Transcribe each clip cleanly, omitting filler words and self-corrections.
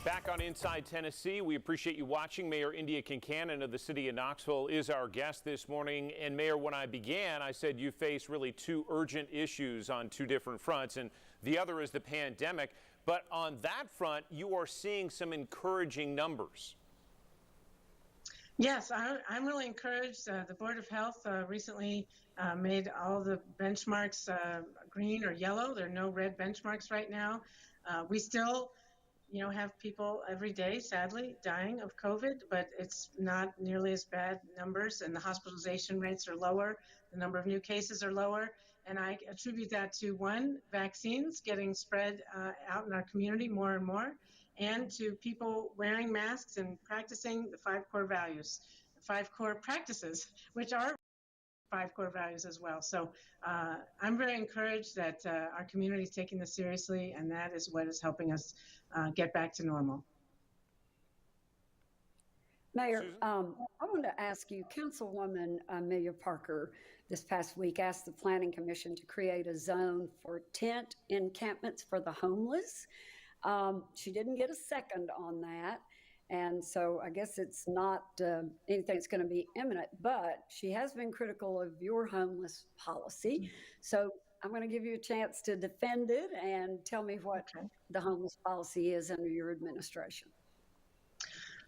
Back on Inside Tennessee, we appreciate you watching. Mayor Indya Kincannon of the city of Knoxville is our guest this morning. And Mayor, when I began, I said you face really two urgent issues on two different fronts, and the other is the pandemic. But on that front, you are seeing some encouraging numbers. Yes, I'm really encouraged. The Board of Health recently made all the benchmarks green or yellow. There are no red benchmarks right now. We still have people every day, sadly, dying of COVID, but it's not nearly as bad numbers, and the hospitalization rates are lower. The number of new cases are lower, and I attribute that to, one, vaccines getting spread out in our community more and more, and to people wearing masks and practicing the 5 core values, 5 core practices, which are 5 core values as well. So I'm very encouraged that our community is taking this seriously, and that is what is helping us get back to normal. Mayor, I want to ask you, Councilwoman Amelia Parker this past week asked the Planning Commission to create a zone for tent encampments for the homeless. She didn't get a second on that. And so I guess it's not anything that's going to be imminent, but she has been critical of your homeless policy. So I'm going to give you a chance to defend it and tell me what the homeless policy is under your administration.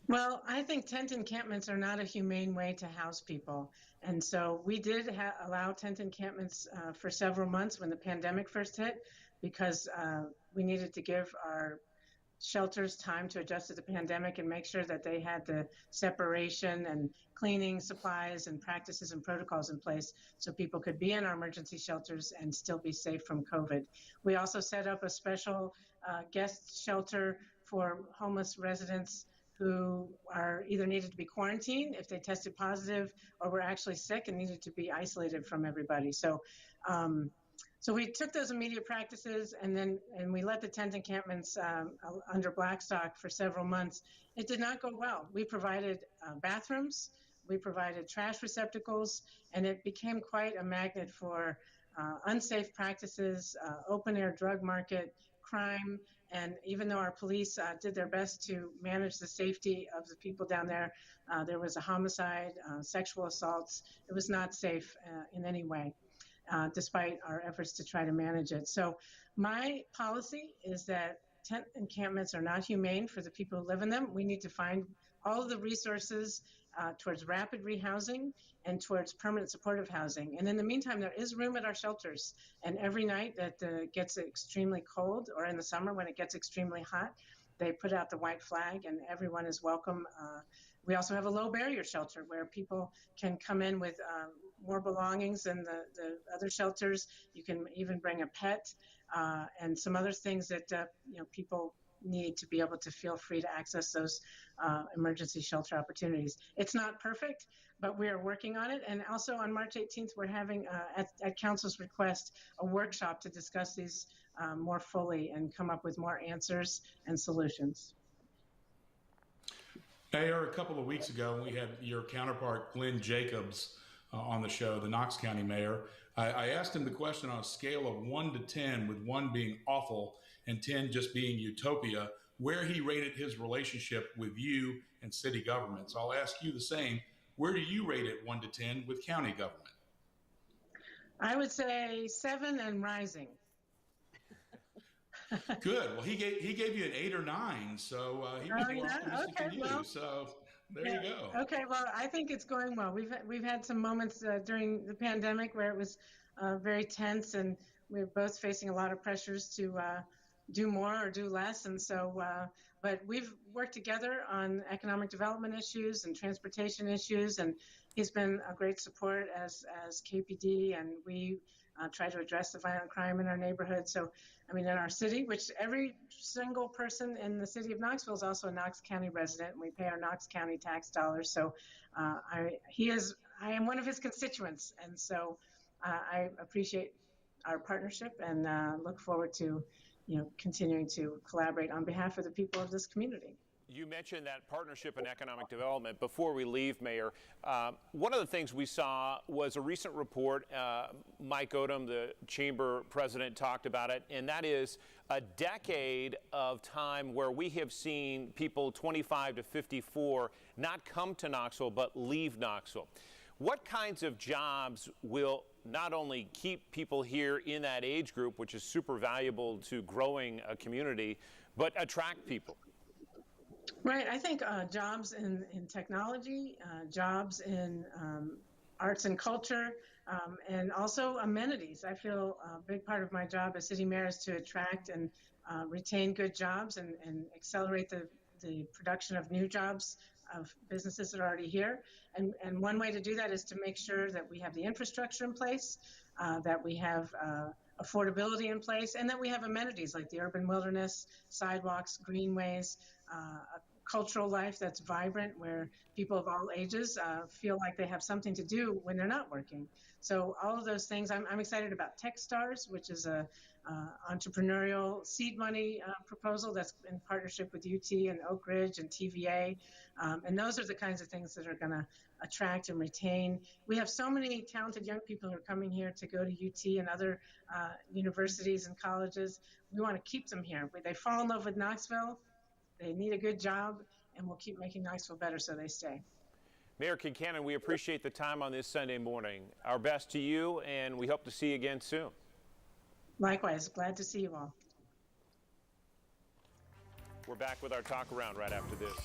Well, I think tent encampments are not a humane way to house people. And so we did allow tent encampments for several months when the pandemic first hit, because we needed to give our shelters time to adjust to the pandemic and make sure that they had the separation and cleaning supplies and practices and protocols in place so people could be in our emergency shelters and still be safe from COVID. We also set up a special guest shelter for homeless residents who are either needed to be quarantined if they tested positive or were actually sick and needed to be isolated from everybody. So we took those immediate practices and we let the tent encampments under Blackstock for several months. It did not go well. We provided bathrooms, we provided trash receptacles, and it became quite a magnet for unsafe practices, open air drug market, crime. And even though our police did their best to manage the safety of the people down there, there was a homicide, sexual assaults. It was not safe in any way. Despite our efforts to try to manage it. So my policy is that tent encampments are not humane for the people who live in them. We need to find all of the resources towards rapid rehousing and towards permanent supportive housing. And in the meantime, there is room at our shelters. And every night that gets extremely cold, or in the summer when it gets extremely hot, they put out the white flag and everyone is welcome. We also have a low barrier shelter where people can come in with more belongings than the other shelters. You can even bring a pet and some other things that people need to be able to feel free to access those emergency shelter opportunities. It's not perfect, but we are working on it. And also on March 18th, we're having, at Council's request, a workshop to discuss these more fully and come up with more answers and solutions. Mayor, a couple of weeks ago, we had your counterpart, Glenn Jacobs, on the show, the Knox County mayor. I asked him the question on a scale of 1 to 10, with 1 being awful and 10 just being utopia, where he rated his relationship with you and city government. So I'll ask you the same. Where do you rate it 1 to 10 with county government? I would say 7 and rising. Good. Well, he gave you an 8 or 9, so he was more optimistic than you. Well, so there you go. Okay. Well, I think it's going well. We've had some moments during the pandemic where it was very tense, and we're both facing a lot of pressures to do more or do less. And so, but we've worked together on economic development issues and transportation issues, and he's been a great support as KPD, and we try to address the violent crime in our neighborhood. So, I mean, in our city, which every single person in the city of Knoxville is also a Knox County resident, and we pay our Knox County tax dollars. So I am one of his constituents. And so I appreciate our partnership and look forward to, continuing to collaborate on behalf of the people of this community. You mentioned that partnership in economic development. Before we leave, Mayor, one of the things we saw was a recent report. Mike Odom, the chamber president, talked about it, and that is a decade of time where we have seen people 25 to 54 not come to Knoxville, but leave Knoxville. What kinds of jobs will not only keep people here in that age group, which is super valuable to growing a community, but attract people? Right. I think jobs in technology, jobs in arts and culture, and also amenities. I feel a big part of my job as city mayor is to attract and retain good jobs and accelerate the production of new jobs of businesses that are already here. And one way to do that is to make sure that we have the infrastructure in place, that we have affordability in place, and that we have amenities like the urban wilderness, sidewalks, greenways, a cultural life that's vibrant where people of all ages feel like they have something to do when they're not working. So all of those things, I'm excited about TechStars, which is a entrepreneurial seed money proposal that's in partnership with UT and Oak Ridge and TVA. And those are the kinds of things that are going to attract and retain. We have so many talented young people who are coming here to go to UT and other universities and colleges. We want to keep them here. They fall in love with Knoxville. They need a good job, and we'll keep making Knoxville better so they stay. Mayor Kincannon, we appreciate the time on this Sunday morning. Our best to you, and we hope to see you again soon. Likewise, glad to see you all. We're back with our talk around right after this.